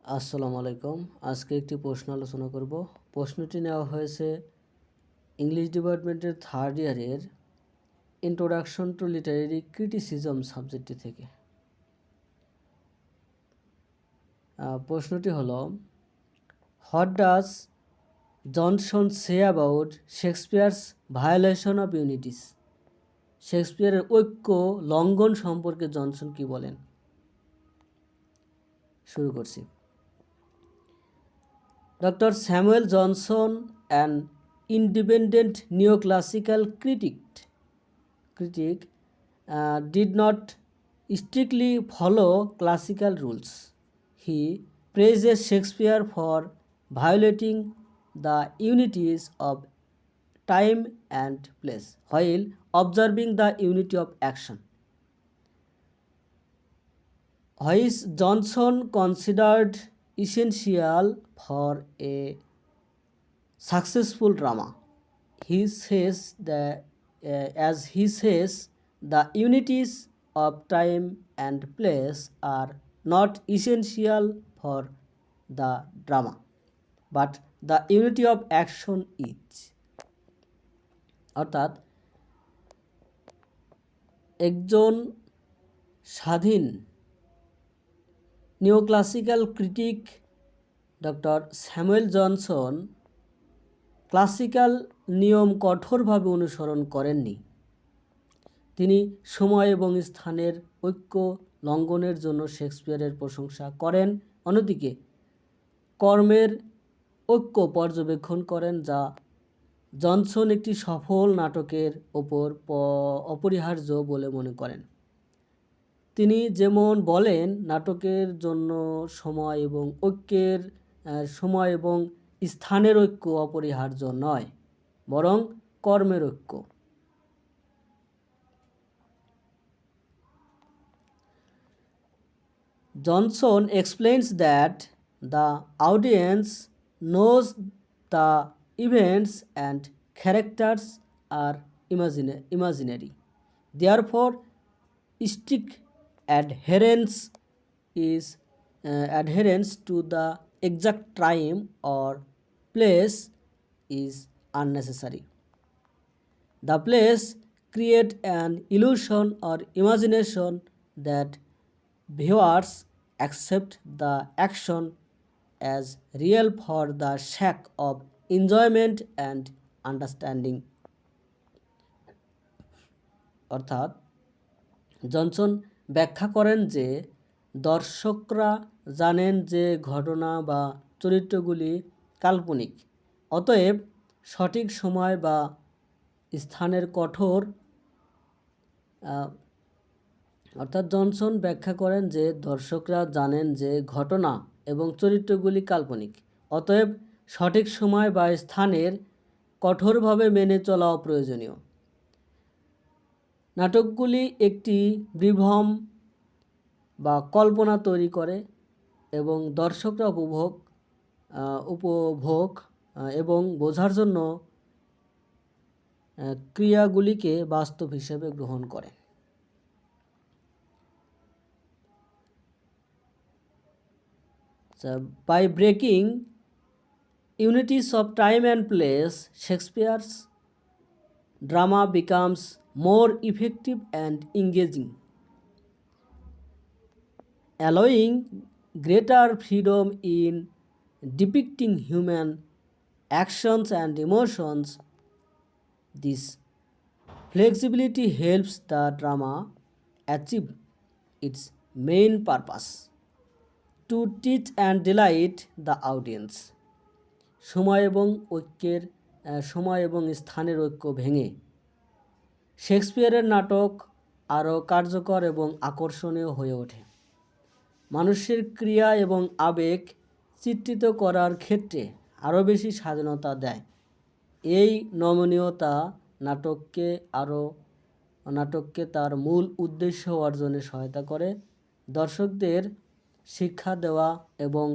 আসসালামু আলাইকুম। আজকে একটি প্রশ্ন আলোচনা করব। প্রশ্নটি নেওয়া হয়েছে ইংলিশ ডিপার্টমেন্টের থার্ড ইয়ারের ইন্ট্রোডাকশন টু লিটারেরি ক্রিটিসিজম সাবজেক্টটি থেকে। প্রশ্নটি হলো, what does Johnson say about Shakespeare's violation of unities? শেক্সপিয়ারের ঐক্য লঙ্ঘন সম্পর্কে জনসন কি বলেন? শুরু করছি। Dr. Samuel Johnson, an independent neoclassical critic, did not strictly follow classical rules. He praises Shakespeare for violating the unities of time and place while observing the unity of action, which Johnson considered essential for a successful drama. He says that, the unities of time and place are not essential for the drama, but the unity of action is. অর্থাৎ একজন স্বাধীন neoclassical critic doctor Samuel Johnson classical নিয়ম কঠোরভাবে অনুসরণ করেননি। তিনি সময় এবং স্থানের ঐক্য লঙ্ঘনের জন্য শেক্সপিয়ারের প্রশংসা করেন। অন্যদিকে কর্মের ঐক্য পর্যবেক্ষণ করেন, যা জনসন একটি সফল নাটকের ওপর অপরিহার্য বলে মনে করেন। তিনি যেমন বলেন, নাটকের জন্য সময় এবং স্থানের ঐক্য অপরিহার্য নয়, বরং কর্মের ঐক্য। Johnson explains that the audience knows the events and characters are imaginary. Therefore, strict adherence to the exact time or place is unnecessary. The place creates an illusion or imagination that viewers accept the action as real for the sake of enjoyment and understanding. অর্থাৎ Johnson ব্যাখ্যা করেন যে দর্শকরা জানেন যে ঘটনা বা চরিত্রগুলি কাল্পনিক, অতএব সঠিক সময় বা স্থানের জনসন ব্যাখ্যা করেন যে দর্শকরা জানেন যে ঘটনা এবং চরিত্রগুলি কাল্পনিক, অতএব সঠিক সময় বা স্থানের কঠোরভাবে মেনে চলা অপ্রয়োজনীয়। নাটকগুলি একটি বিভ্রম বা কল্পনা তৈরি করে এবং দর্শকরা উপভোগ এবং বোঝার জন্য ক্রিয়াগুলিকে বাস্তব হিসেবে গ্রহণ করে। By breaking unities of time and place, Shakespeare's drama becomes more effective and engaging, allowing greater freedom in depicting human actions and emotions. This flexibility helps the drama achieve its main purpose, to teach and delight the audience. সময় এবং স্থানের ঐক্য ভেঙে শেক্সপিয়ারের নাটক আরও কার্যকর এবং আকর্ষণীয় হয়ে ওঠে। মানুষের ক্রিয়া এবং আবেগ চিত্রিত করার ক্ষেত্রে আরও বেশি স্বাধীনতা দেয়। এই নমনীয়তা নাটককে তার মূল উদ্দেশ্য অর্জনে সহায়তা করে, দর্শকদের শিক্ষা দেওয়া এবং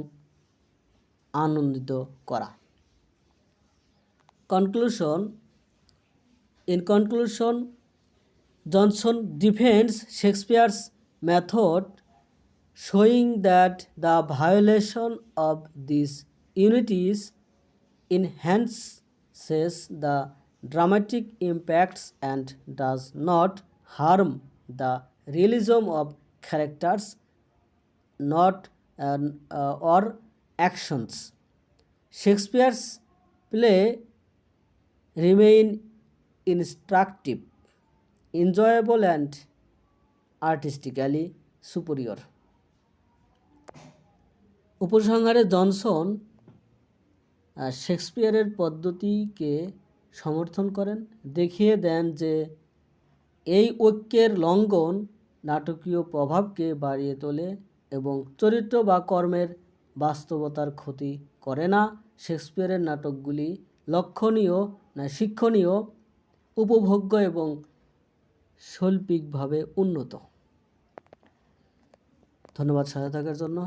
আনন্দিত করা। In conclusion, Johnson defends Shakespeare's method showing that the violation of these unities enhances the dramatic impacts and does not harm the realism of characters not or actions. Shakespeare's play remain instructive, enjoyable and artistically superior. উপসংহারে Johnson শেক্সপিয়ারের পদ্ধতিকে সমর্থন করেন, দেখিয়ে দেন যে এই ঐক্যের লঙ্ঘন নাটকীয় প্রভাবকে বাড়িয়ে তোলে এবং চরিত্র বা কর্মের বাস্তবতার ক্ষতি করে না। শেক্সপিয়ারের নাটকগুলি লক্ষণীয় শিক্ষণীয়, উপভোগ্য এবং শৈল্পিকভাবে উন্নত। ধন্যবাদ সাথে থাকার জন্য।